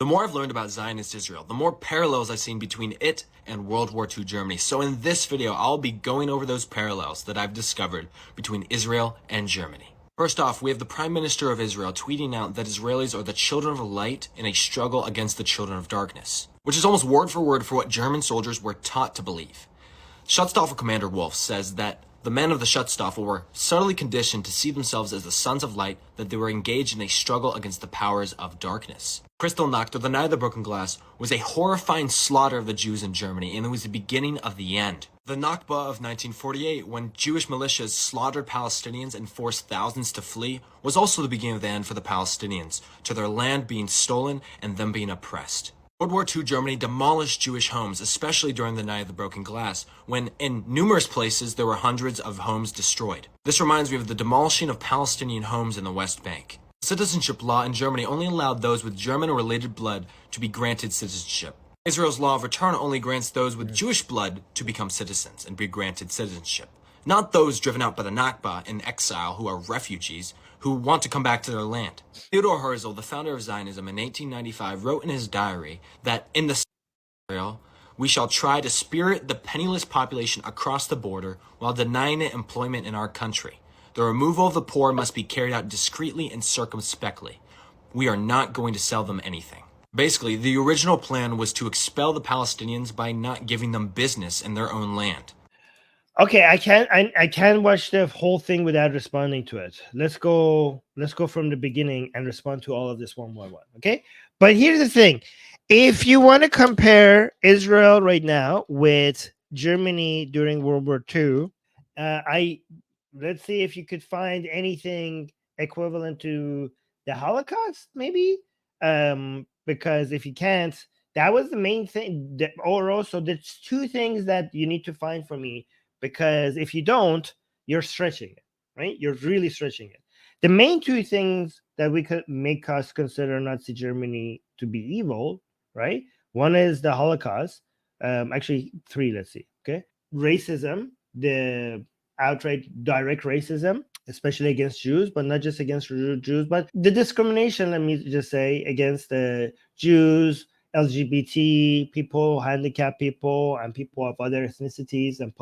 The more I've learned about Zionist Israel, the more parallels I've seen between it and World War II Germany. So in this video, I'll be going over those parallels that I've discovered between Israel and Germany. First off, we have the Prime Minister of Israel tweeting out that Israelis are the children of light in a struggle against the children of darkness, which is almost word for word for what German soldiers were taught to believe. Schutzstaffel Commander Wolf says that the men of the Schutzstaffel were subtly conditioned to see themselves as the sons of light, that they were engaged in a struggle against the powers of darkness. Kristallnacht, or the Night of the Broken Glass, was a horrifying slaughter of the Jews in Germany, and it was the beginning of the end. The Nakba of 1948, when Jewish militias slaughtered Palestinians and forced thousands to flee, was also the beginning of the end for the Palestinians, to their land being stolen and them being oppressed. World War II Germany demolished Jewish homes, especially during the Night of the Broken Glass, when in numerous places there were hundreds of homes destroyed. This reminds me of the demolishing of Palestinian homes in the West Bank. The citizenship law in Germany only allowed those with German or related blood to be granted citizenship. Israel's law of return only grants those with Jewish blood to become citizens and be granted citizenship, not those driven out by the Nakba in exile who are refugees who want to come back to their land. Theodor Herzl, the founder of Zionism in 1895, wrote in his diary that in the Israel, we shall try to spirit the penniless population across the border while denying it employment in our country. The removal of the poor must be carried out discreetly and circumspectly. We are not going to sell them anything. Basically, the original plan was to expel the Palestinians by not giving them business in their own land. Okay, I can't watch the whole thing without responding to it. Let's go from the beginning and respond to all of this one by one. Okay, but here's the thing: if you want to compare Israel right now with Germany during World War II, let's see if you could find anything equivalent to the Holocaust, maybe. Because if you can't, that was the main thing. Or also, there's two things that you need to find for me. Because if you don't, you're stretching it, right? You're really stretching it. The main two things that we could make us consider Nazi Germany to be evil, right? One is the Holocaust. Actually, three, let's see, okay? Racism, the outright direct racism, especially against Jews, but not just against Jews, but the discrimination, let me just say, against the Jews, LGBT people, handicapped people, and people of other ethnicities and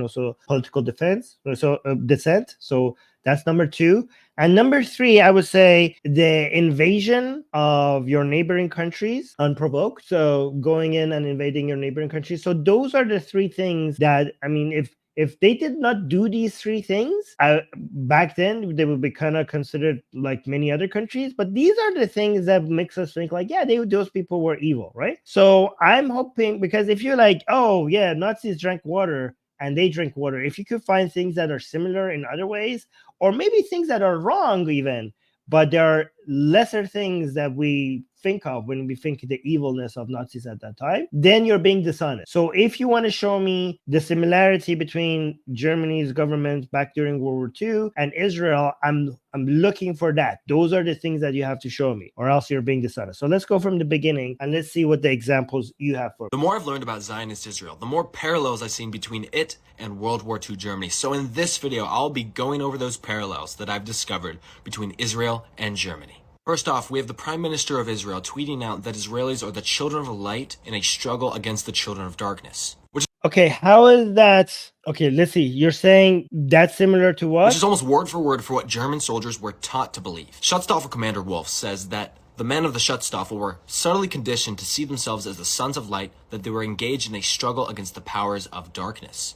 also political dissent. So that's number two. And number three, I would say the invasion of your neighboring countries unprovoked. So going in and invading your neighboring countries. So those are the three things that, I mean, if they did not do these three things back then, they would be kind of considered like many other countries. But these are the things that makes us think like, yeah, those people were evil, right? So I'm hoping, because if you're like, oh yeah, Nazis drank water and they drink water, if you could find things that are similar in other ways, or maybe things that are wrong even, but there are lesser things that we think of when we think the evilness of Nazis at that time, then you're being dishonest. So if you want to show me the similarity between Germany's government back during World War II and Israel, I'm looking for that. Those are the things that you have to show me, or else you're being dishonest. So let's go from the beginning and let's see what the examples you have for me. The more I've learned about Zionist Israel, the more parallels I've seen between it and World War II Germany. So in this video, I'll be going over those parallels that I've discovered between Israel and Germany. First off, we have the Prime Minister of Israel tweeting out that Israelis are the children of light in a struggle against the children of darkness. Okay, how is that? Okay, let's see. You're saying that's similar to what? Which is almost word for word for what German soldiers were taught to believe. Schutzstaffel Commander Wolf says that the men of the Schutzstaffel were subtly conditioned to see themselves as the sons of light, that they were engaged in a struggle against the powers of darkness.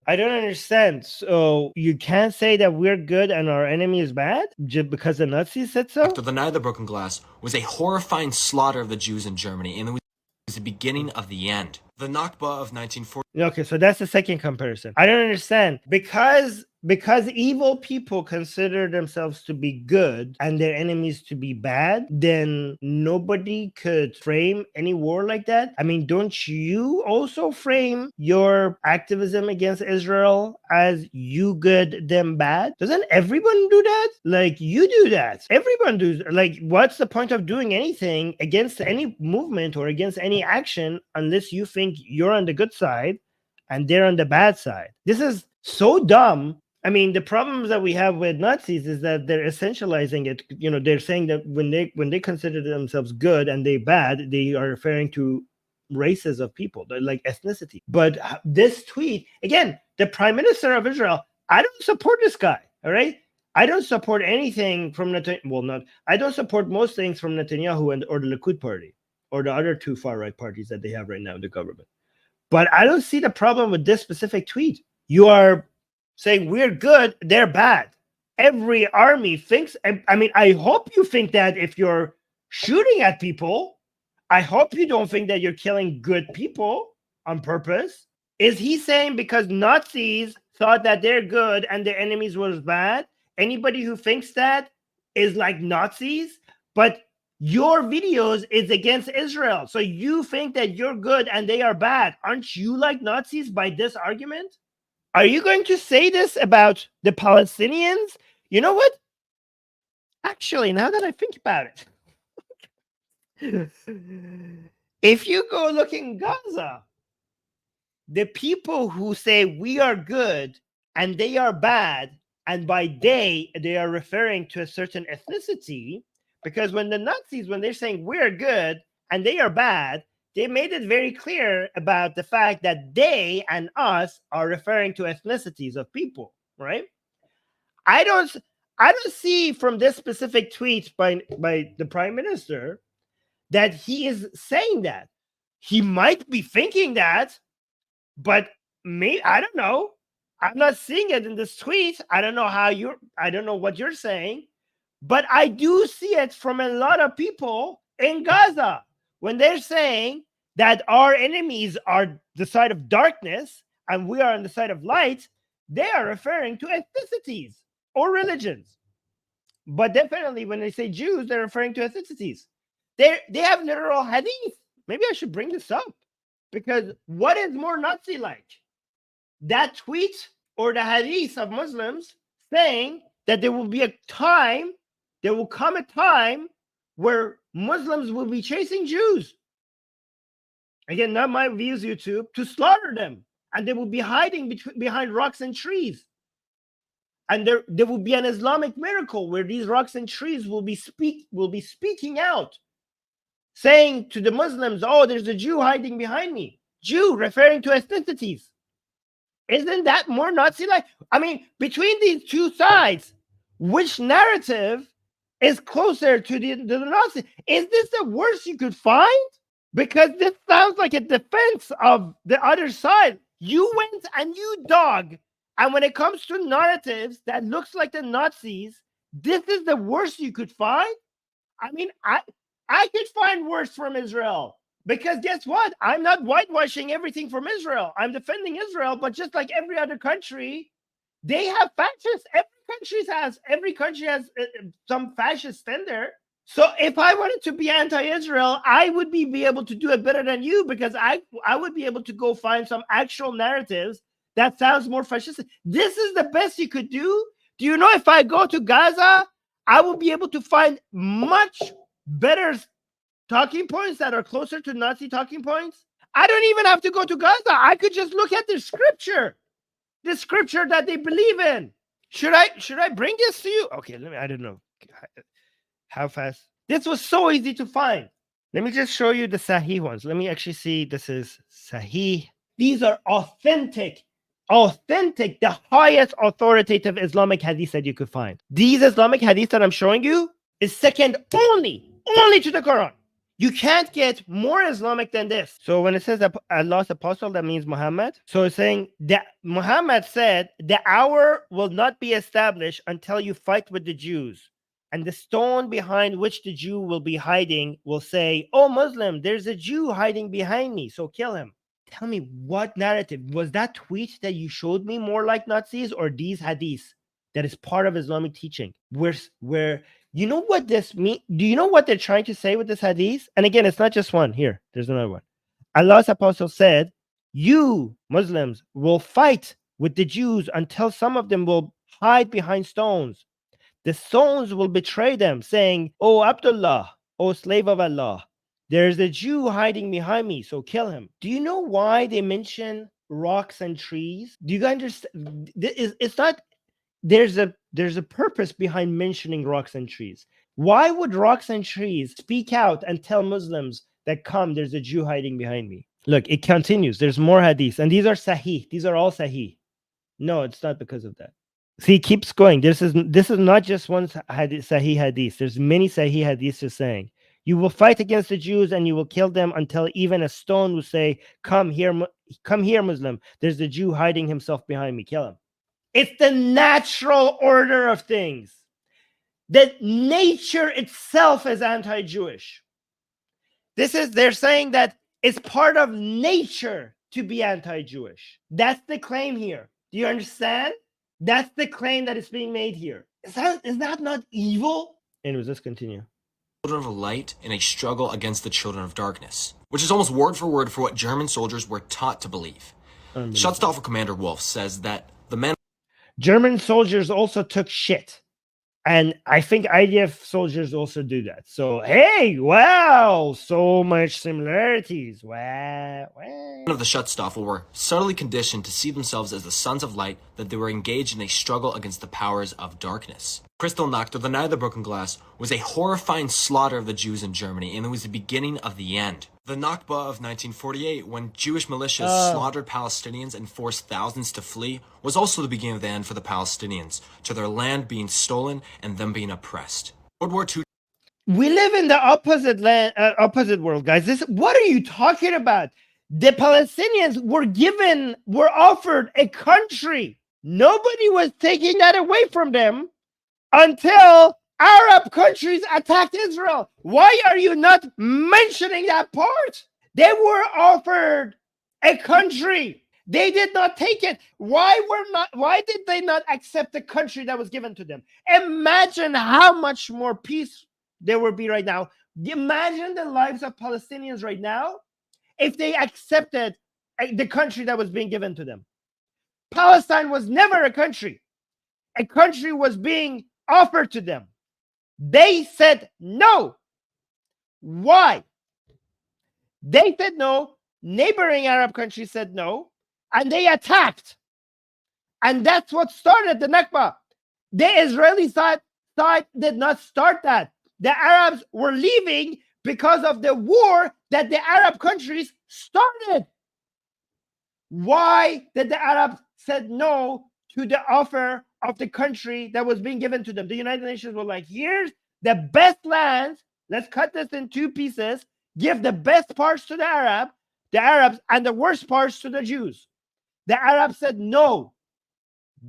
I don't understand. So you can't say that we're good and our enemy is bad just because the Nazis said so? After the Night of the Broken Glass was a horrifying slaughter of the Jews in Germany, and it was the beginning of the end. The Nakba of 1940. Okay, so that's the second comparison. I don't understand. Because evil people consider themselves to be good and their enemies to be bad, then nobody could frame any war like that. I mean, don't you also frame your activism against Israel as you good, them bad? Doesn't everyone do that? Like, you do that. Everyone does. Like, what's the point of doing anything against any movement or against any action unless you think you're on the good side and they're on the bad side? This is so dumb. I mean, the problems that we have with Nazis is that they're essentializing it. You know, they're saying that when they consider themselves good and they bad, they are referring to races of people, like ethnicity. But this tweet, again, the Prime Minister of Israel, I don't support this guy. All right, I don't support anything from Netanyahu. Well, not I don't support most things from Netanyahu or the Likud party or the other two far right parties that they have right now in the government. But I don't see the problem with this specific tweet. You are saying we're good, they're bad. Every army thinks, I mean, I hope you think that if you're shooting at people, I hope you don't think that you're killing good people on purpose. Is he saying because Nazis thought that they're good and their enemies was bad? Anybody who thinks that is like Nazis, but your videos is against Israel. So you think that you're good and they are bad. Aren't you like Nazis by this argument? Are you going to say this about the Palestinians? You know what? Actually, now that I think about it, if you go look in Gaza, the people who say we are good and they are bad, and by they are referring to a certain ethnicity, because when the Nazis, when they're saying we're good and they are bad, they made it very clear about the fact that they and us are referring to ethnicities of people, right? I don't see from this specific tweet by the Prime Minister that he is saying that. He might be thinking that, but I don't know. I'm not seeing it in this tweet. I don't know I don't know what you're saying, but I do see it from a lot of people in Gaza when they're saying that our enemies are the side of darkness and we are on the side of light. They are referring to ethnicities or religions. But definitely when they say Jews, they're referring to ethnicities. They have literal hadith. Maybe I should bring this up, because what is more Nazi-like? That tweet or the hadith of Muslims saying that there will come a time where Muslims will be chasing Jews. Again, not my views, YouTube, to slaughter them. And they will be hiding behind rocks and trees. And there will be an Islamic miracle where these rocks and trees will be speaking out, saying to the Muslims, oh, there's a Jew hiding behind me. Jew referring to ethnicities. Isn't that more Nazi-like? I mean, between these two sides, which narrative is closer to the Nazi? Is this the worst you could find? Because this sounds like a defense of the other side. You went and you dug. And when it comes to narratives that looks like the Nazis, this is the worst you could find? I mean, I could find worse from Israel. Because guess what? I'm not whitewashing everything from Israel. I'm defending Israel, but just like every other country, they have fascists. Every country has some fascist in there. So if I wanted to be anti-Israel, I would be able to do it better than you, because I would be able to go find some actual narratives that sounds more fascist. This is the best you could do. Do you know if I go to Gaza, I will be able to find much better talking points that are closer to Nazi talking points? I don't even have to go to Gaza. I could just look at the scripture that they believe in. Should I bring this to you? Okay, I don't know how fast. This was so easy to find. Let me just show you the Sahih ones. Let me actually see. This is Sahih. These are authentic, the highest authoritative Islamic hadith that you could find. These Islamic hadith that I'm showing you is second only to the Quran. You can't get more Islamic than this. So when it says that Allah's apostle, that means Muhammad. So it's saying that Muhammad said, the hour will not be established until you fight with the Jews. And the stone behind which the Jew will be hiding will say, oh, Muslim, there's a Jew hiding behind me, so kill him. Tell me, what narrative? Was that tweet that you showed me more like Nazis, or these hadiths that is part of Islamic teaching? Where you know what this means? Do you know what they're trying to say with this hadith? And again, it's not just one. Here, there's another one. Allah's apostle said, you, Muslims, will fight with the Jews until some of them will hide behind stones. The stones will betray them, saying, oh, Abdullah, oh, slave of Allah, there's a Jew hiding behind me, so kill him. Do you know why they mention rocks and trees? Do you guys understand? It's not there's a purpose behind mentioning rocks and trees. Why would rocks and trees speak out and tell Muslims that, come, there's a Jew hiding behind me? Look, it continues. There's more hadiths, and these are sahih. These are all sahih. No, it's not because of that. See, it keeps going. This is not just one sahih hadith. There's many sahih hadiths just saying, you will fight against the Jews and you will kill them until even a stone will say, come here, Muslim. There's a Jew hiding himself behind me. Kill him. It's the natural order of things. That nature itself is anti-Jewish. They're saying that it's part of nature to be anti-Jewish. That's the claim here. Do you understand? That's the claim that is being made here. Is that not evil? Anyways, let's continue. Children of light in a struggle against the children of darkness, which is almost word for word for what German soldiers were taught to believe. Schutzstaffel Commander Wolf says that the men... German soldiers also took shit. And I think IDF soldiers also do that. So, hey, wow, so much similarities. Wow. of the Schutzstaffel were subtly conditioned to see themselves as the sons of light, that they were engaged in a struggle against the powers of darkness. Kristallnacht, or the Night of the Broken Glass, was a horrifying slaughter of the Jews in Germany, and it was the beginning of the end. The Nakba of 1948, when Jewish militias slaughtered Palestinians and forced thousands to flee, was also the beginning of the end for the Palestinians, to their land being stolen and them being oppressed. World War II. We live in the opposite world, guys. What are you talking about? The Palestinians were offered a country. Nobody was taking that away from them until Arab countries attacked Israel. Why are you not mentioning that part? They were offered a country. They did not take it. Why did they not accept the country that was given to them? Imagine how much more peace there would be right now. Imagine the lives of Palestinians right now if they accepted the country that was being given to them. Palestine was never a country. A country was being offered to them. They said no. Why? They said no. Neighboring Arab countries said no, and they attacked. And that's what started the Nakba. The Israeli side did not start that. The Arabs were leaving because of the war that the Arab countries started. Why did the Arabs said no to the offer of the country that was being given to them? The United Nations were like, here's the best lands. Let's cut this in two pieces. Give the best parts to the Arabs, and the worst parts to the Jews. The Arabs said no.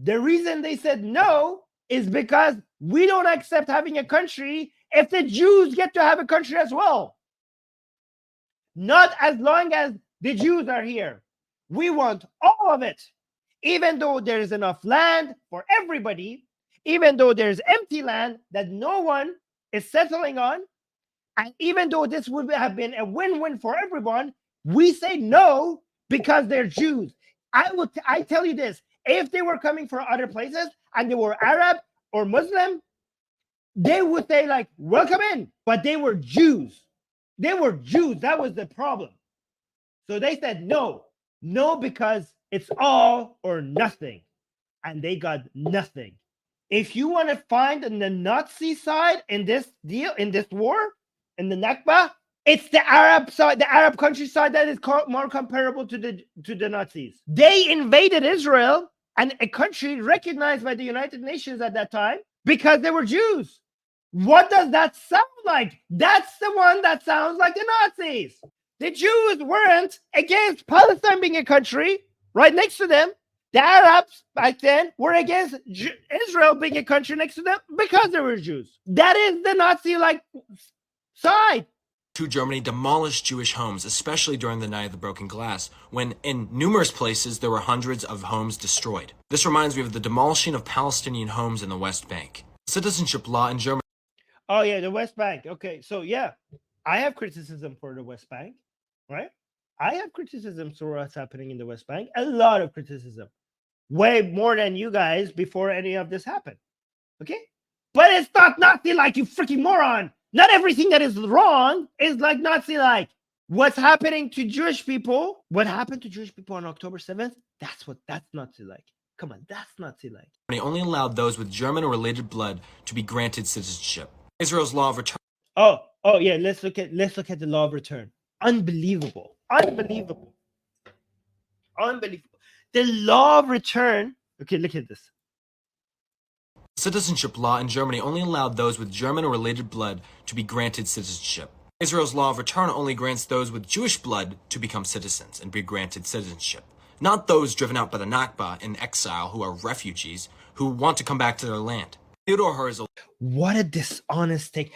The reason they said no is because we don't accept having a country if the Jews get to have a country as well. Not as long as the Jews are here. We want all of it. Even though there is enough land for everybody, even though there's empty land that no one is settling on, and even though this would have been a win-win for everyone, we say no because they're Jews. I tell you this, if they were coming from other places and they were Arab or Muslim, they would say like, welcome in, but they were Jews. They were Jews. That was the problem. So they said no. No, because it's all or nothing. And they got nothing. If you want to find the Nazi side in this deal, in this war, in the Nakba, it's the Arab side, the Arab countryside that is more comparable to the Nazis. They invaded Israel, and a country recognized by the United Nations at that time, because they were Jews. What does that sound like? That's the one that sounds like the Nazis. The Jews weren't against Palestine being a country right next to them. The Arabs back then were against Israel being a country next to them because they were Jews. That is the Nazi-like side. Germany demolished Jewish homes, especially during the Night of the Broken Glass, when in numerous places there were hundreds of homes destroyed. This reminds me of the demolishing of Palestinian homes in the West Bank. Citizenship law in Germany. Oh yeah, the West Bank. Okay, so yeah, I have criticism for the West Bank, right? I have criticism for what's happening in the West Bank. A lot of criticism. Way more than you guys before any of this happened. Okay? But it's not Nazi-like, you freaking moron. Not everything that is wrong is like Nazi-like. What's happening to Jewish people, what happened to Jewish people on October 7th, that's Nazi-like. Come on, that's Nazi-like. only allowed those with German or related blood to be granted citizenship. Israel's law of return. Oh yeah. Let's look at the law of return. Unbelievable. Unbelievable. The law of return. Okay, look at this. Citizenship law in Germany only allowed those with German or related blood to be granted citizenship. Israel's law of return only grants those with Jewish blood to become citizens and be granted citizenship, not those driven out by the Nakba in exile who are refugees who want to come back to their land. Theodore Herzl. What a dishonest take.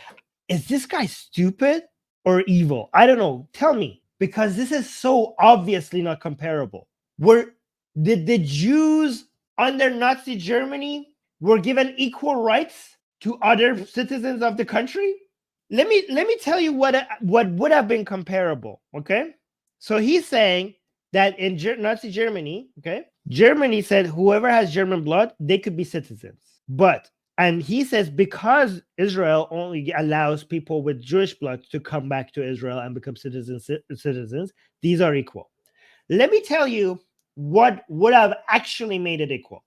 Is this guy stupid or evil? I don't know. Tell me, because this is so obviously not comparable. Did the Jews under Nazi Germany were given equal rights to other citizens of the country? Let me tell you what would have been comparable. Okay, so he's saying that in Nazi Germany, okay, Germany said whoever has German blood, they could be citizens. And he says because Israel only allows people with Jewish blood to come back to Israel and become citizens, these are equal. Let me tell you what would have actually made it equal.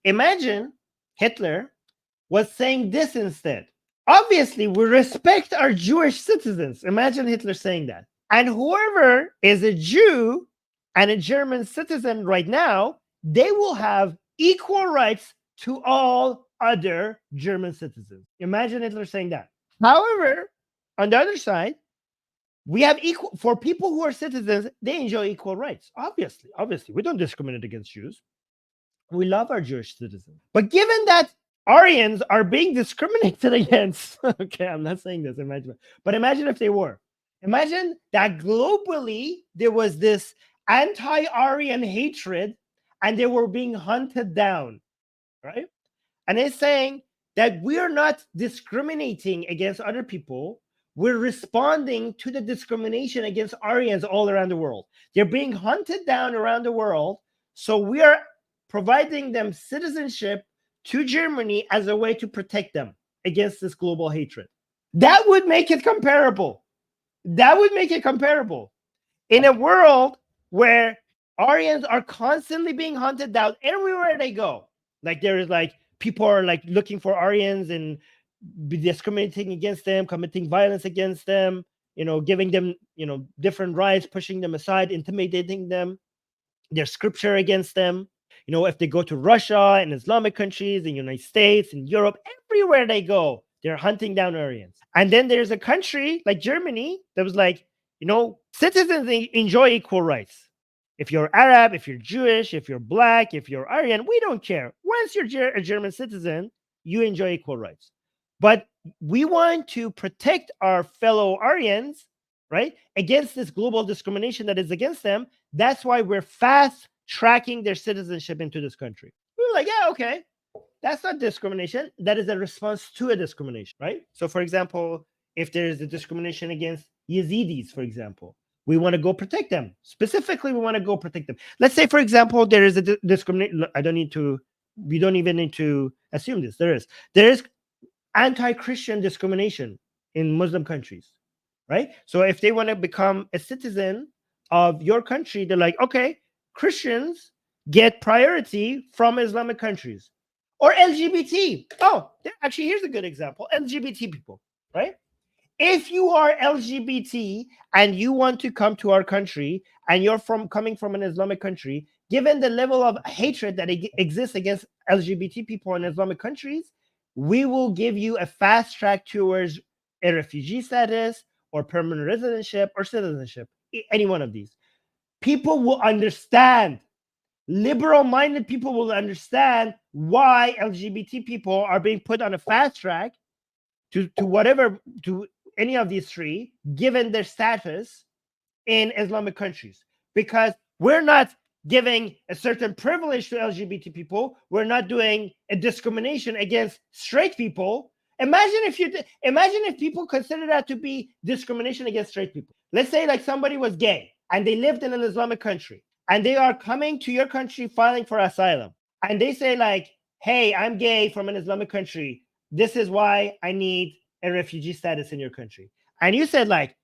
Imagine Hitler was saying this instead. Obviously, we respect our Jewish citizens. Imagine Hitler saying that. And whoever is a Jew and a German citizen right now, they will have equal rights to all other German citizens. Imagine Hitler saying that. However, on the other side, we have equal, for people who are citizens, they enjoy equal rights. Obviously, we don't discriminate against Jews. We love our Jewish citizens. But given that Aryans are being discriminated against, okay, I'm not saying this, but imagine if they were. Imagine that globally there was this anti-Aryan hatred and they were being hunted down, right? And it's saying that we are not discriminating against other people. We're responding to the discrimination against Aryans all around the world. They're being hunted down around the world. So we are providing them citizenship to Germany as a way to protect them against this global hatred. That would make it comparable. In a world where Aryans are constantly being hunted down everywhere they go. Like there is like people are like looking for Aryans and discriminating against them, committing violence against them, giving them, different rights, pushing them aside, intimidating them. There's scripture against them. If they go to Russia and Islamic countries, in the United States, in Europe, everywhere they go, they're hunting down Aryans. And then there's a country like Germany that was like, citizens enjoy equal rights. If you're Arab, if you're Jewish, if you're Black, if you're Aryan, we don't care. Once you're a German citizen, you enjoy equal rights. But we want to protect our fellow Aryans, right, against this global discrimination that is against them. That's why we're fast tracking their citizenship into this country. We were like, yeah, okay, that's not discrimination. That is a response to a discrimination, right? So, for example, if there is a discrimination against Yazidis, for example, we want to go protect them. Specifically, we want to go protect them. Let's say, for example, there is a discrimination. We don't even need to assume this. There is anti-Christian discrimination in Muslim countries, right? So if they want to become a citizen of your country, they're like, okay, Christians get priority from Islamic countries. Or LGBT. Oh, actually, here's a good example. LGBT people, right? If you are LGBT and you want to come to our country and you're coming from an Islamic country, given the level of hatred that exists against LGBT people in Islamic countries, we will give you a fast track towards a refugee status or permanent residency or citizenship, any one of these. People will understand. Liberal-minded people will understand why LGBT people are being put on a fast track to any of these three, given their status in Islamic countries. Because we're not giving a certain privilege to LGBT people. We're not doing a discrimination against straight people. Imagine if people consider that to be discrimination against straight people. Let's say like somebody was gay and they lived in an Islamic country and they are coming to your country filing for asylum. And they say like, hey, I'm gay from an Islamic country. This is why I need a refugee status in your country. And you said like,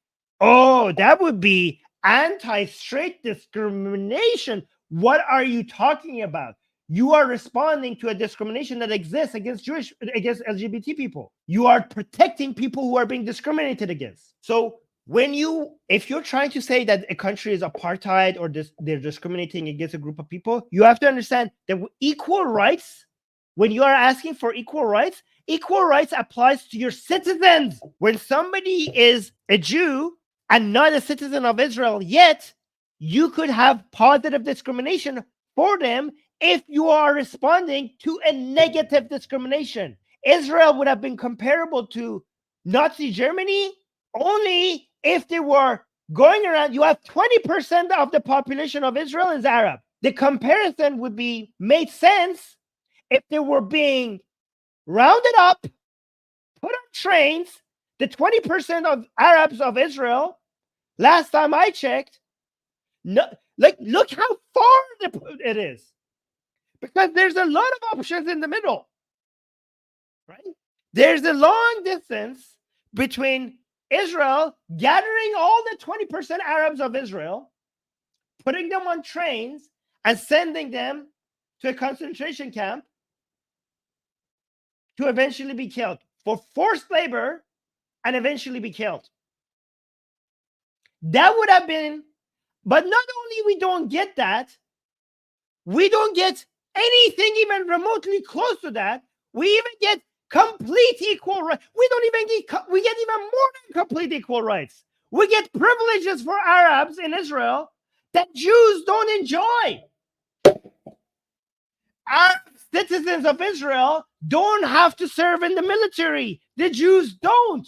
oh, that would be anti-straight discrimination. What are you talking about? You are responding to a discrimination that exists against against LGBT people. You are protecting people who are being discriminated against. So if you're trying to say that a country is apartheid or they're discriminating against a group of people, you have to understand that equal rights, when you are asking for equal rights applies to your citizens. When somebody is a Jew and not a citizen of Israel yet, you could have positive discrimination for them if you are responding to a negative discrimination. Israel would have been comparable to Nazi Germany only if they were going around. You have 20% of the population of Israel is Arab. The comparison would be made sense if they were being rounded up, put on trains. The 20% of Arabs of Israel, last time I checked, look how far it is. Because there's a lot of options in the middle, right? There's a long distance between Israel gathering all the 20% Arabs of Israel, putting them on trains, and sending them to a concentration camp to eventually be killed for forced labor and eventually be killed. That would have been, but not only we don't get that, we don't get anything even remotely close to that. We even get complete equal rights. We get even more than complete equal rights. We get privileges for Arabs in Israel that Jews don't enjoy. Arab citizens of Israel don't have to serve in the military. The Jews don't.